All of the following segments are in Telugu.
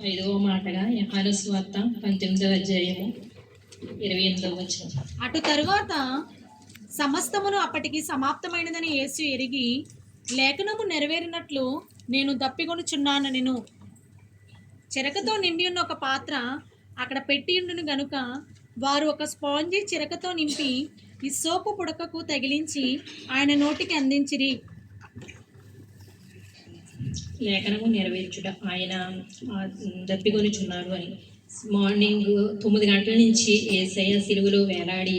ఐదవ మాటగా యోహాను సువార్త 18వ అధ్యాయము 28వ వచనం. అటు తరువాత సమస్తమును అప్పటికి సమాప్తమైనదని యేసు ఎరిగి లేఖనము నెరవేరినట్లు నేను దప్పికొనుచున్నానెను. చిరకతో నిండి ఉన్న ఒక పాత్ర అక్కడ పెట్టి ఉండును గనుక వారు ఒక స్పాంజి చిరకతో నింపి ఈ సోపు పుడకకు తగిలించి ఆయన నోటికి అందించిరి. లేఖనము నెరవేర్చుట ఆయన దప్పికొనుచున్నారు అని. మార్నింగ్ 9 గంటల నుంచి యేసయ్య సిలువలో వేలాడి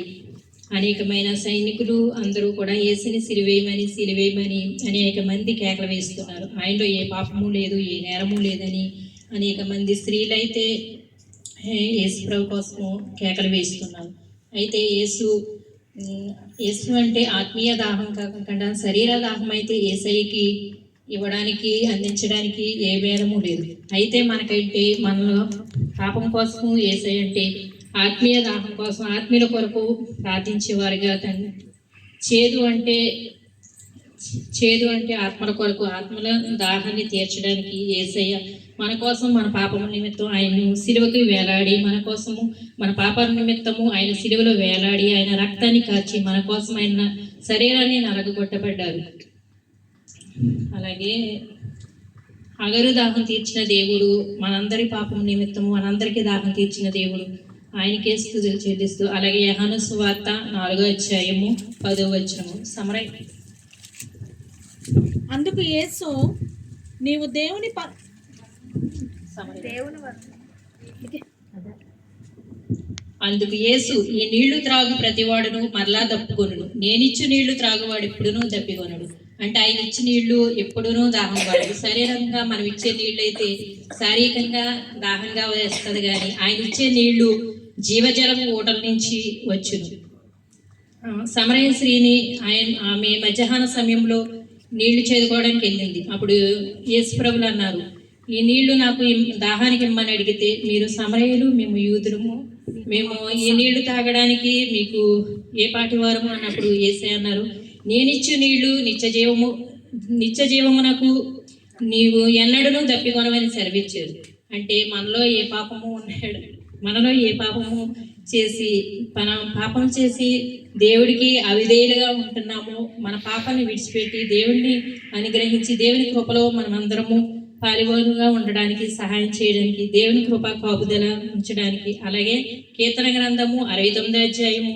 అనేకమైన సైనికులు అందరూ కూడా యేసుని సిలువేయమని అనేక మంది కేకలు వేస్తున్నారు. ఆయనలో ఏ పాపము లేదు, ఏ నేరము లేదని అనేక మంది స్త్రీలైతే యేసు ప్రభు కోసము కేకలు వేస్తున్నారు. అయితే యేసు అంటే ఆత్మీయ దాహం కాకుండా శరీర దాహం అయితే యేసయ్యకి ఇవ్వడానికి అందించడానికి ఏ భేదము లేదు. అయితే మనకైతే మనలో పాపం కోసం యేసయ్య అంటే ఆత్మీయ దాహం కోసం ఆత్మీయుల కొరకు ప్రార్థించేవారుగా చేదు అంటే ఆత్మల కొరకు ఆత్మల దాహాన్ని తీర్చడానికి యేసయ్య మన కోసం మన పాపం నిమిత్తం ఆయన్ను సిలువకి వేలాడి మన కోసము మన పాప నిమిత్తము ఆయన సిలువలో వేలాడి ఆయన రక్తాన్ని కాచి మన కోసం ఆయన శరీరాన్ని నలగొట్టబడ్డారు. అలాగే అగరు దాహం తీర్చిన దేవుడు మనందరి పాపం నిమిత్తము మనందరికీ దాహం తీర్చిన దేవుడు ఆయనకే స్తుతులు చెల్లిస్తూ. అలాగే యోహాను సువార్త 4వ అధ్యాయము 10వ వచనము సమరై. అందుకు యేసు నీవు దేవుని అందుకు యేసు ఈ నీళ్లు త్రాగు ప్రతివాడును మరలా దప్పుకొనుడు, నేనిచ్చు నీళ్లు త్రాగువాడు ఎప్పుడునూ దప్పికొనడు. అంటే ఆయన ఇచ్చే నీళ్లు ఎప్పుడూనూ దాహం పడదు. శరీరంగా మనం ఇచ్చే నీళ్ళు అయితే శారీరకంగా దాహంగా వేస్తుంది, కానీ ఆయన ఇచ్చే నీళ్లు జీవజలము ఊటల నుంచి వచ్చును. సమరయ స్త్రీని ఆమె మధ్యాహ్న సమయంలో నీళ్లు చేదుకోవడానికి వెళ్ళింది. అప్పుడు యేసు ప్రభులు అన్నారు, ఈ నీళ్లు నాకు దాహానికి ఇమ్మని అడిగితే మీరు సమరయులు, మేము యూదులము, మేము ఈ నీళ్లు తాగడానికి మీకు ఏ పాటి వారము అన్నప్పుడు యేసయ్య అన్నారు, నేనిచ్చు నీళ్లు నిత్య జీవమునకు నీవు ఎన్నడూ దప్పికొనవని సెలవిచ్చారు. అంటే మనలో ఏ పాపము చేసి పాపం చేసి దేవుడికి అవిధేయులుగా ఉంటున్నాము, మన పాపాన్ని విడిచిపెట్టి దేవుడిని అనుగ్రహించి దేవుని కృపలో మనమందరము పాలివారుగా ఉండడానికి సహాయం చేయడానికి దేవుని కృప కాపుదల ఉంచడానికి. అలాగే కీర్తన గ్రంథము 69వ అధ్యాయము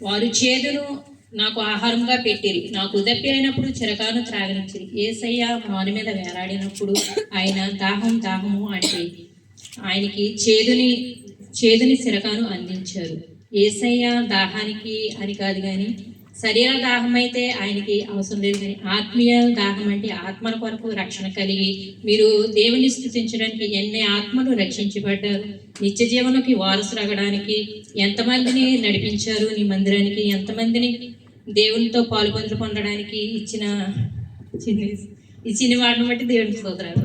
వారు చేదును నాకు ఆహారంగా పెట్టిరి, నాకు దప్పి అయినప్పుడు చిరకాను త్రాగనిచ్చిరి. యేసయ్య మాను మీద వేలాడినప్పుడు ఆయన దాహము అంటే ఆయనకి చేదుని చిరకాను అందించారు. యేసయ్య దాహానికి అని కాదు, కానీ శరీర దాహం అయితే ఆయనకి అవసరం లేదు, కానీ ఆత్మీయ దాహం అంటే ఆత్మల కొరకు రక్షణ కలిగి మీరు దేవుని స్థుతించడానికి ఎన్ని ఆత్మలు రక్షించబడ్డారు, నిత్య జీవనకి వారసులగడానికి ఎంతమందిని నడిపించారు నీ మందిరానికి, ఎంతమందిని దేవునితో పాలుపందులు పొందడానికి ఇచ్చిన వాటిని బట్టి దేవునికి స్తోత్రాలు.